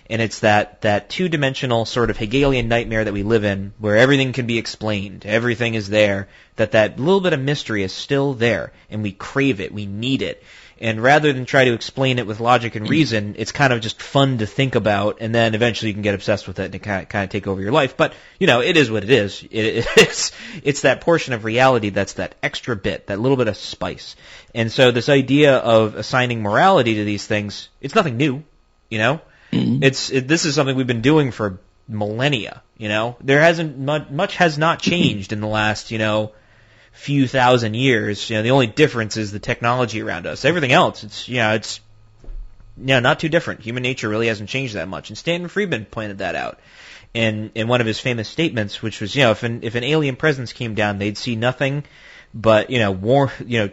[SPEAKER 2] And it's that two-dimensional sort of Hegelian nightmare that we live in, where everything can be explained, everything is there, that little bit of mystery is still there, and we crave it, we need it. And rather than try to explain it with logic and reason, it's kind of just fun to think about, and then eventually you can get obsessed with it and it kind of take over your life. But, it is what it is. It's that portion of reality that's that extra bit, that little bit of spice. And so this idea of assigning morality to these things, it's nothing new, Mm-hmm. This is something we've been doing for millennia, There hasn't much has not changed in the last, few thousand years. The only difference is the technology around us. Everything else, it's not too different. Human nature really hasn't changed that much. And Stanton Friedman pointed that out in one of his famous statements, which was, if an alien presence came down, they'd see nothing but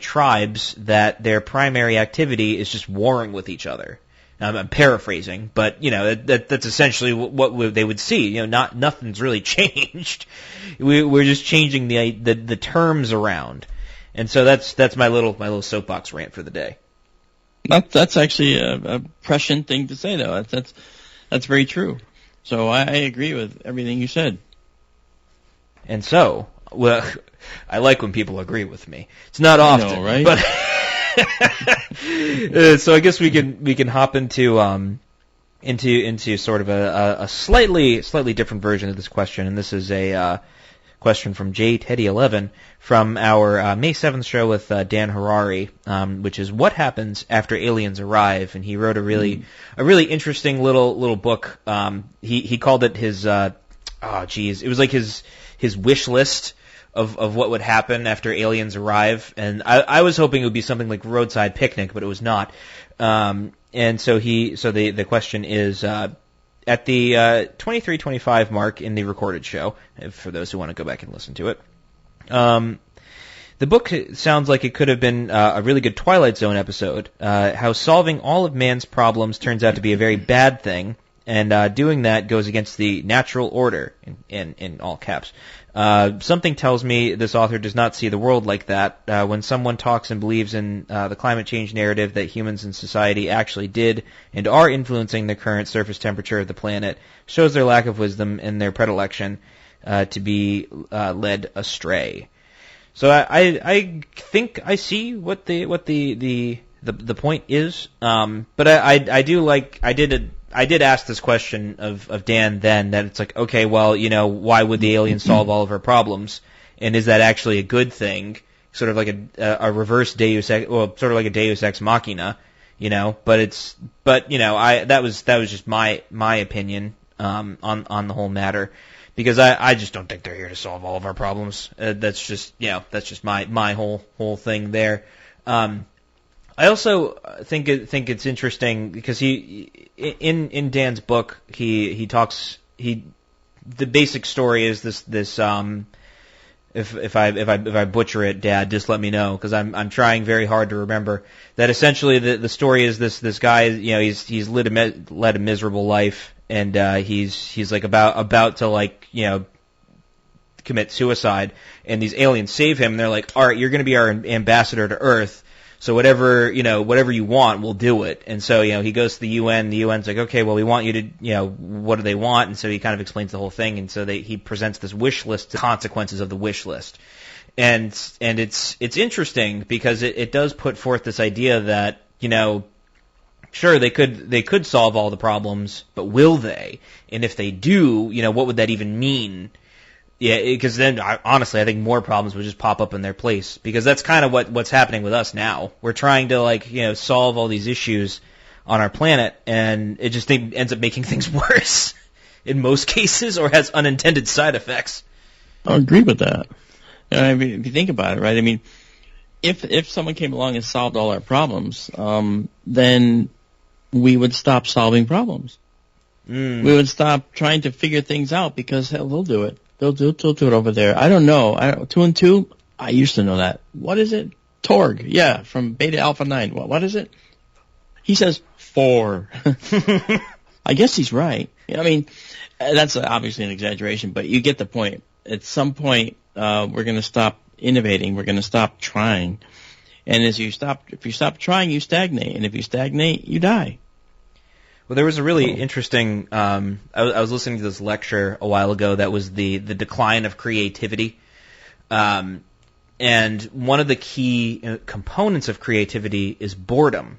[SPEAKER 2] tribes that their primary activity is just warring with each other. I'm paraphrasing, but that's essentially what they would see. Nothing's really changed. We're just changing the terms around, and so that's my little soapbox rant for the day.
[SPEAKER 3] That's actually a prescient thing to say, though. That's very true. So I agree with everything you said.
[SPEAKER 2] And so, well, I like when people agree with me. It's not often,
[SPEAKER 3] know, right?
[SPEAKER 2] but so I guess we can hop into sort of a slightly different version of this question, and this is a question from JTeddy11 from our May 7th show with Dan Harari, which is what happens after aliens arrive, and he wrote a really interesting little book. He called it his it was like his wish list of what would happen after aliens arrive, and I was hoping it would be something like Roadside Picnic, but it was not. And so the question is, at the 23:25 mark in the recorded show, for those who want to go back and listen to it, the book sounds like it could have been a really good Twilight Zone episode, how solving all of man's problems turns out to be a very bad thing, and doing that goes against the natural order, in all caps. Something tells me this author does not see the world like that. When someone talks and believes in the climate change narrative that humans in society actually did and are influencing the current surface temperature of the planet, shows their lack of wisdom and their predilection to be led astray. So I think I see what the point is. But I did ask this question of Dan then, that it's like, okay, well, why would the aliens solve all of our problems? And is that actually a good thing? Sort of like a reverse Deus Ex, well, sort of like a Deus Ex Machina, but that was just my opinion, on the whole matter, because I just don't think they're here to solve all of our problems. That's just my whole thing there. I also think it's interesting because in Dan's book he talks, the basic story is this if I butcher it, Dad, just let me know, because I'm trying very hard to remember that essentially the story is this guy, he's led a miserable life, and he's like about to, like, commit suicide, and these aliens save him, and they're like, all right, you're going to be our ambassador to Earth. So whatever you want, we'll do it. And so, he goes to the UN. The UN's like, okay, well, we want you to, what do they want? And so he kind of explains the whole thing. And so he presents this wish list, the consequences of the wish list. And it's interesting because it does put forth this idea that, sure, they could solve all the problems, but will they? And if they do, what would that even mean? Yeah, because then, honestly, I think more problems would just pop up in their place, because that's kind of what's happening with us now. We're trying to, solve all these issues on our planet, and it just ends up making things worse in most cases, or has unintended side effects.
[SPEAKER 3] I agree with that. I mean, if you think about it, right? I mean, if someone came along and solved all our problems, then we would stop solving problems. We would stop trying to figure things out, because hell, they'll do it. They'll do it over there. I don't know. 2 and 2? I used to know that. What is it? Torg. Yeah, from Beta Alpha 9. What is it? He says 4. I guess he's right. I mean, that's obviously an exaggeration, but you get the point. At some point, we're going to stop innovating. We're going to stop trying. And if you stop trying, you stagnate. And if you stagnate, you die.
[SPEAKER 2] Well, there was a really interesting, I was listening to this lecture a while ago that was the decline of creativity. And one of the key components of creativity is boredom.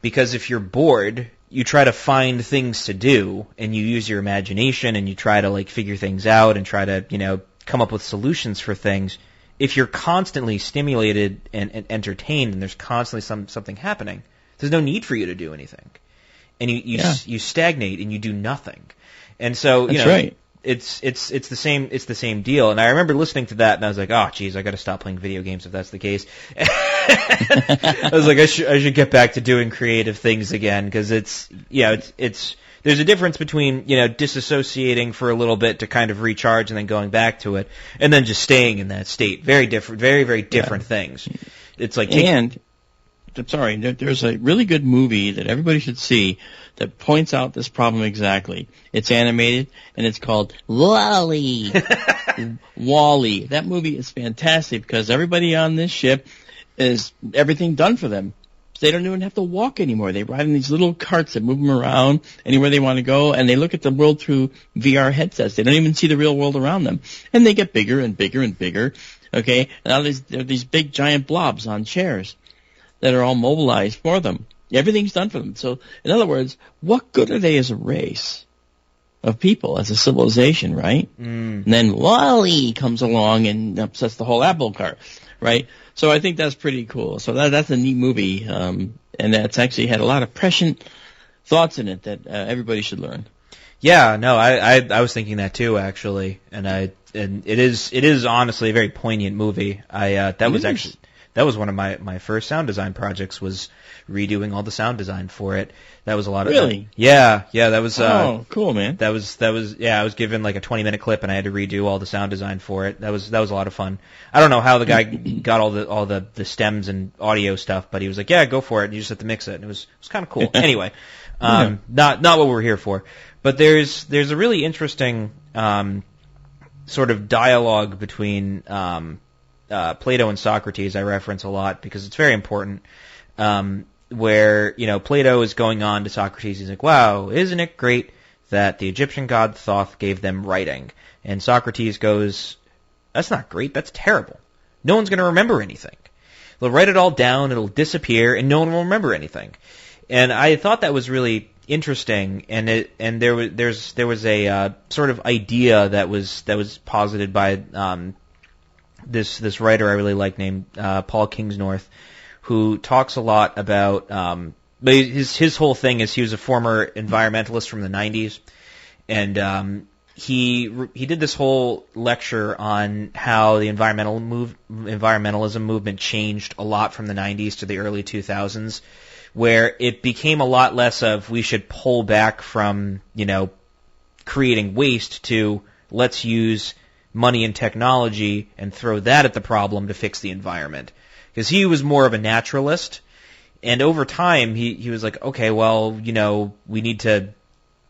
[SPEAKER 2] Because if you're bored, you try to find things to do, and you use your imagination, and you try to, figure things out, and try to, come up with solutions for things. If you're constantly stimulated and entertained, and there's constantly something happening, there's no need for you to do anything. And you stagnate and you do nothing. And so,
[SPEAKER 3] That's right.
[SPEAKER 2] It's the same deal. And I remember listening to that, and I was like, oh, geez, I got to stop playing video games if that's the case. I was like, I should get back to doing creative things again, because it's there's a difference between, disassociating for a little bit to kind of recharge and then going back to it, and then just staying in that state. Very different, very, very different things. It's like there's a really good movie that everybody should see that points out this problem exactly. It's animated, and it's called WALL-E. WALL-E. That movie is fantastic, because everybody on this ship is everything done for them.
[SPEAKER 3] they don't even have to walk anymore. They ride in these little carts that move them around anywhere they want to go, and they look at the world through VR headsets. They don't even see the real world around them. And they get bigger and bigger and bigger, okay? Now there are these big giant blobs on chairs that are all mobilized for them. Everything's done for them. So, in other words, what good are they as a race of people, as a civilization, right? And then WALL-E comes along and upsets the whole apple cart, right? So I think that's pretty cool. So that's a neat movie, and that's actually had a lot of prescient thoughts in it that everybody should learn.
[SPEAKER 2] Yeah, no, I was thinking that too, actually, and it is honestly a very poignant movie. That was one of my first sound design projects, was redoing all the sound design for it. That was a lot of
[SPEAKER 3] Really?
[SPEAKER 2] Yeah, that was
[SPEAKER 3] Oh, cool, man.
[SPEAKER 2] That was I was given like a 20-minute clip and I had to redo all the sound design for it. That was a lot of fun. I don't know how the guy got all the stems and audio stuff, but he was like, "Yeah, go for it. You just have to mix it." And it was kind of cool. Anyway, not what we're here for. But there's a really interesting sort of dialogue between Plato and Socrates I reference a lot because it's very important. Where, Plato is going on to Socrates. He's like, "Wow, isn't it great that the Egyptian god Thoth gave them writing?" And Socrates goes, "That's not great, that's terrible. No one's going to remember anything. They'll write it all down, it'll disappear, and no one will remember anything." And I thought that was really interesting, and there was a sort of idea that was posited by this writer I really like named Paul Kingsnorth, who talks a lot about, but his whole thing is he was a former environmentalist from the 90s, and he did this whole lecture on how the environmentalism movement changed a lot from the 90s to the early 2000s, where it became a lot less of we should pull back from, creating waste to let's use money and technology and throw that at the problem to fix the environment. Because he was more of a naturalist, and over time he was like, okay, well, we need to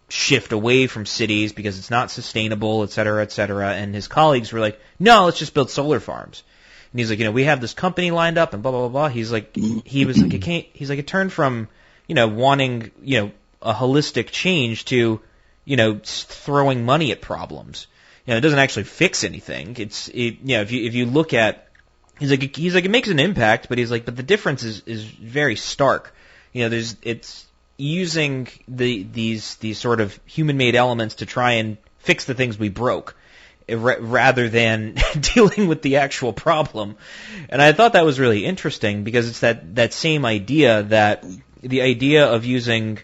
[SPEAKER 2] shift away from cities because it's not sustainable, et cetera, et cetera. And his colleagues were like, no, let's just build solar farms. And he's like, we have this company lined up and blah, blah, blah, blah. He's like, it turned from, wanting, a holistic change to, throwing money at problems. It doesn't actually fix anything. If you look at, He's like, it makes an impact, but but the difference is very stark. It's using these sort of human-made elements to try and fix the things we broke, rather than dealing with the actual problem. And I thought that was really interesting because it's that same idea, that the idea of using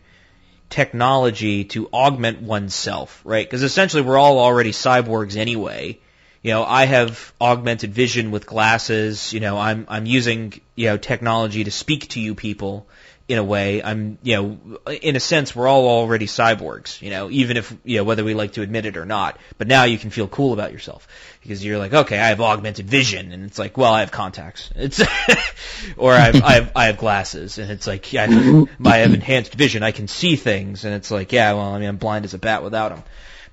[SPEAKER 2] technology to augment oneself, right? Because essentially we're all already cyborgs anyway. I have augmented vision with glasses. I'm using, technology to speak to you people in a way. In a sense, we're all already cyborgs, even if, whether we like to admit it or not. But now you can feel cool about yourself because you're like, okay, I have augmented vision. And it's like, well, I have contacts. Or I have glasses. And it's like, I have enhanced vision. I can see things. And it's like, yeah, well, I'm blind as a bat without them.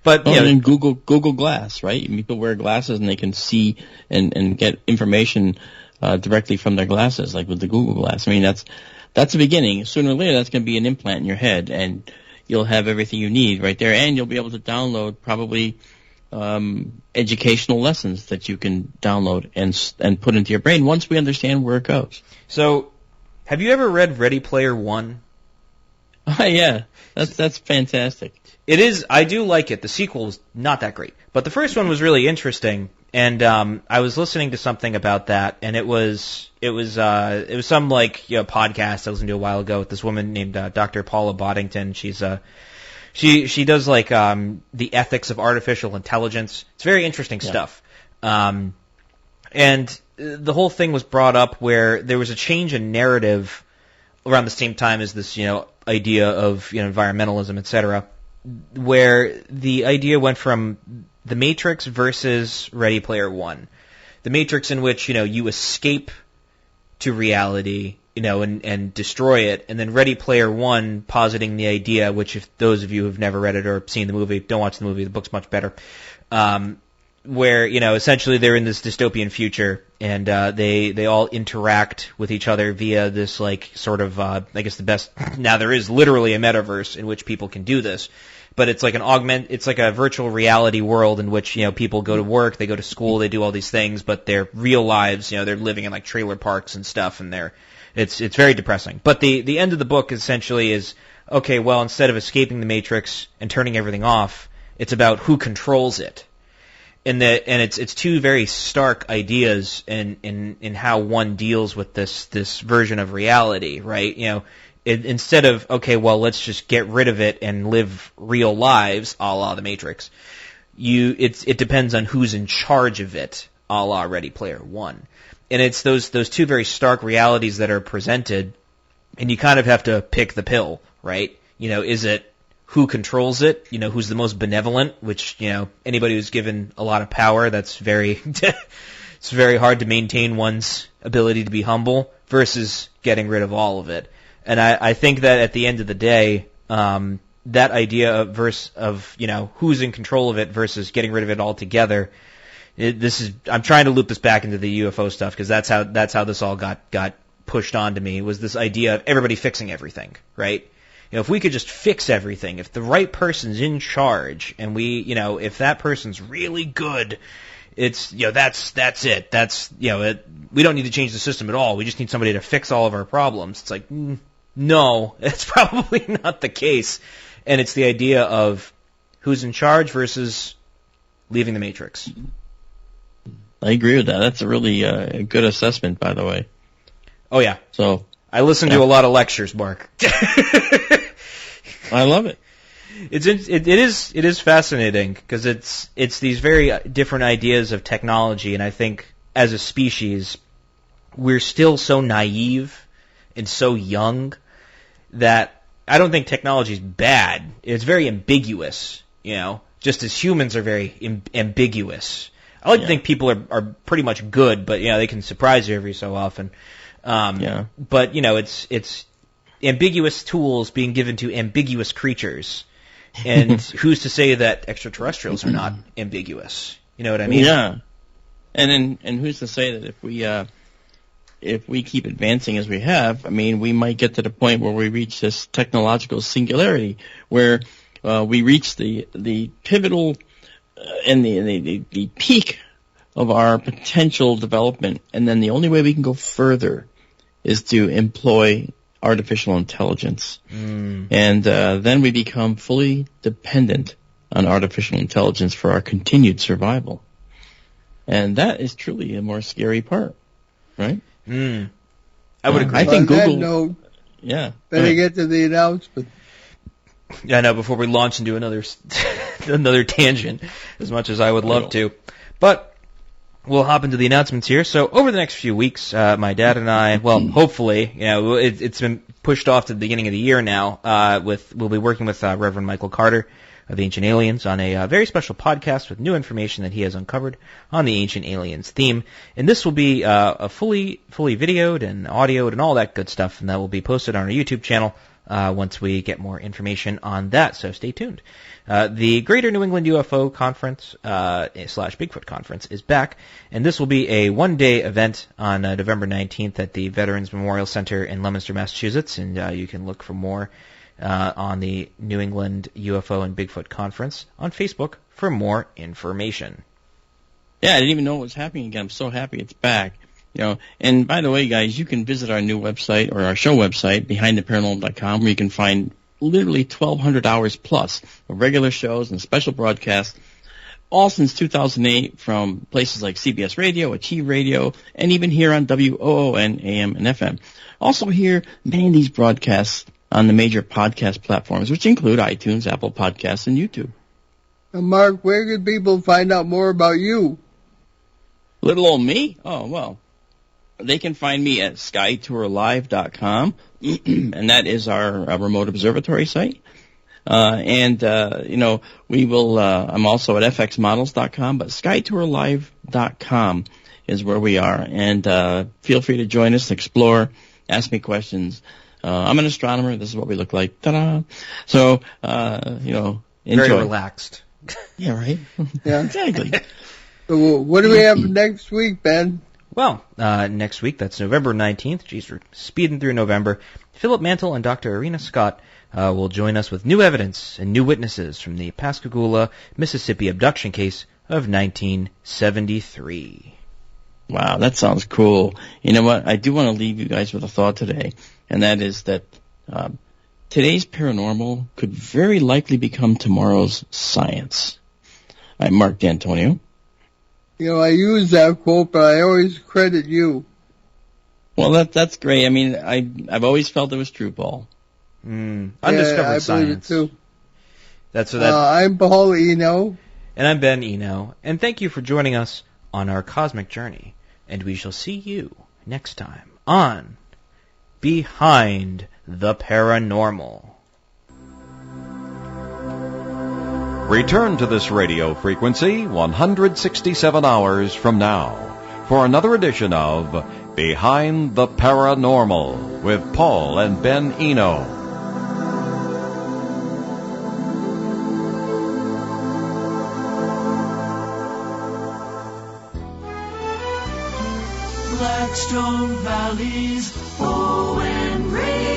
[SPEAKER 2] But
[SPEAKER 3] and Google Glass, right? People wear glasses and they can see and get information directly from their glasses, like with the Google Glass. I mean, that's the beginning. Sooner or later, that's going to be an implant in your head, and you'll have everything you need right there, and you'll be able to download probably educational lessons that you can download and put into your brain once we understand where it goes.
[SPEAKER 2] So, have you ever read Ready Player One?
[SPEAKER 3] Yeah, that's fantastic.
[SPEAKER 2] It is. I do like it. The sequel is not that great, but the first one was really interesting. And I was listening to something about that, and it was some podcast I listened to a while ago with this woman named Dr. Paula Boddington. She does the ethics of artificial intelligence. It's very interesting stuff. And the whole thing was brought up where there was a change in narrative around the same time as this idea of environmentalism, etc., where the idea went from The Matrix versus Ready Player One. The Matrix, in which you escape to reality, and destroy it, and then Ready Player One positing the idea, which if those of you who've never read it or seen the movie, don't watch the movie, the book's much better, where, essentially they're in this dystopian future, and they all interact with each other via this, like, sort of, I guess the best, now there is literally a metaverse in which people can do this, but it's like it's like a virtual reality world in which, people go to work, they go to school, they do all these things, but their real lives, they're living in, like, trailer parks and stuff, and it's very depressing. But the end of the book essentially is, okay, well, instead of escaping the Matrix and turning everything off, it's about who controls it. And it's two very stark ideas in how one deals with this version of reality, right? Instead of, okay, well, let's just get rid of it and live real lives, a la the Matrix. It depends on who's in charge of it, a la Ready Player One. And it's those two very stark realities that are presented, and you kind of have to pick the pill, right? Is it who controls it, who's the most benevolent, which, anybody who's given a lot of power, that's very, it's very hard to maintain one's ability to be humble versus getting rid of all of it. And I think that at the end of the day, that idea of who's in control of it versus getting rid of it altogether, I'm trying to loop this back into the UFO stuff because that's how this all got pushed onto me, was this idea of everybody fixing everything, right? If we could just fix everything, if the right person's in charge, and if that person's really good, it's, that's it. That's, we don't need to change the system at all. We just need somebody to fix all of our problems. It's like, no, that's probably not the case. And it's the idea of who's in charge versus leaving the Matrix.
[SPEAKER 3] I agree with that. That's a really good assessment, by the way.
[SPEAKER 2] Oh, yeah.
[SPEAKER 3] So
[SPEAKER 2] I listen to a lot of lectures, Mark.
[SPEAKER 3] I love it.
[SPEAKER 2] It is fascinating because it's these very different ideas of technology, and I think as a species we're still so naive and so young that I don't think technology is bad. It's very ambiguous, just as humans are very ambiguous. I like to think people are pretty much good, but they can surprise you every so often. But it's ambiguous tools being given to ambiguous creatures, and who's to say that extraterrestrials are not ambiguous? You know what I mean?
[SPEAKER 3] Yeah. And who's to say that if we keep advancing as we have, we might get to the point where we reach this technological singularity, where we reach the pivotal and the peak of our potential development, and then the only way we can go further is to employ artificial intelligence. And then we become fully dependent on artificial intelligence for our continued survival. And that is truly a more scary part, right?
[SPEAKER 2] I would agree.
[SPEAKER 3] I think
[SPEAKER 4] On
[SPEAKER 3] Google...
[SPEAKER 4] that note, better get to the announcement.
[SPEAKER 2] Yeah, I know, before we launch into another tangent, as much as I would love to. But we'll hop into the announcements here. So over the next few weeks, my dad and I, well, hopefully, it's been pushed off to the beginning of the year now, we'll be working with Reverend Michael Carter of Ancient Aliens on a very special podcast with new information that he has uncovered on the Ancient Aliens theme. And this will be a fully videoed and audioed and all that good stuff, and that will be posted on our YouTube channel once we get more information on that, so stay tuned. The Greater New England UFO Conference / Bigfoot Conference is back, and this will be a one-day event on November 19th at the Veterans Memorial Center in Leominster, Massachusetts, and you can look for more on the New England UFO and Bigfoot Conference on Facebook for more information.
[SPEAKER 3] Yeah, I didn't even know what was happening again. I'm so happy it's back. And by the way, guys, you can visit our new website, or our show website, BehindTheParanormal.com, where you can find literally 1,200 hours plus of regular shows and special broadcasts, all since 2008, from places like CBS Radio, Achieve Radio, and even here on WOON AM and FM. Also hear many of these broadcasts on the major podcast platforms, which include iTunes, Apple Podcasts, and YouTube.
[SPEAKER 4] Now, Mark, where can people find out more about you?
[SPEAKER 3] Little old me? Oh, well. They can find me at skytourlive.com, and that is our remote observatory site. We will, I'm also at fxmodels.com, but skytourlive.com is where we are. And feel free to join us, explore, ask me questions. I'm an astronomer. This is what we look like. Ta-da! So, enjoy.
[SPEAKER 2] Very relaxed.
[SPEAKER 3] Yeah, right?
[SPEAKER 4] Yeah.
[SPEAKER 3] Exactly.
[SPEAKER 4] So what do we have next week, Ben?
[SPEAKER 2] Well, next week, that's November 19th. Geez, we're speeding through November. Philip Mantle and Dr. Irina Scott will join us with new evidence and new witnesses from the Pascagoula, Mississippi abduction case of 1973.
[SPEAKER 3] Wow, that sounds cool. You know what? I do want to leave you guys with a thought today, and that is that today's paranormal could very likely become tomorrow's science. I'm Mark D'Antonio.
[SPEAKER 4] You know, I use that quote, but I always credit you.
[SPEAKER 3] Well, that's great. I mean, I've always felt it was true, Paul.
[SPEAKER 2] Undiscovered
[SPEAKER 4] I
[SPEAKER 2] science.
[SPEAKER 4] believe it too.
[SPEAKER 2] That's
[SPEAKER 4] I'm Paul Eno.
[SPEAKER 2] And I'm Ben Eno. And thank you for joining us on our cosmic journey. And we shall see you next time on Behind the Paranormal.
[SPEAKER 1] Return to this radio frequency 167 hours from now for another edition of Behind the Paranormal with Paul and Ben Eno.
[SPEAKER 6] Blackstone Valley's ON Radio.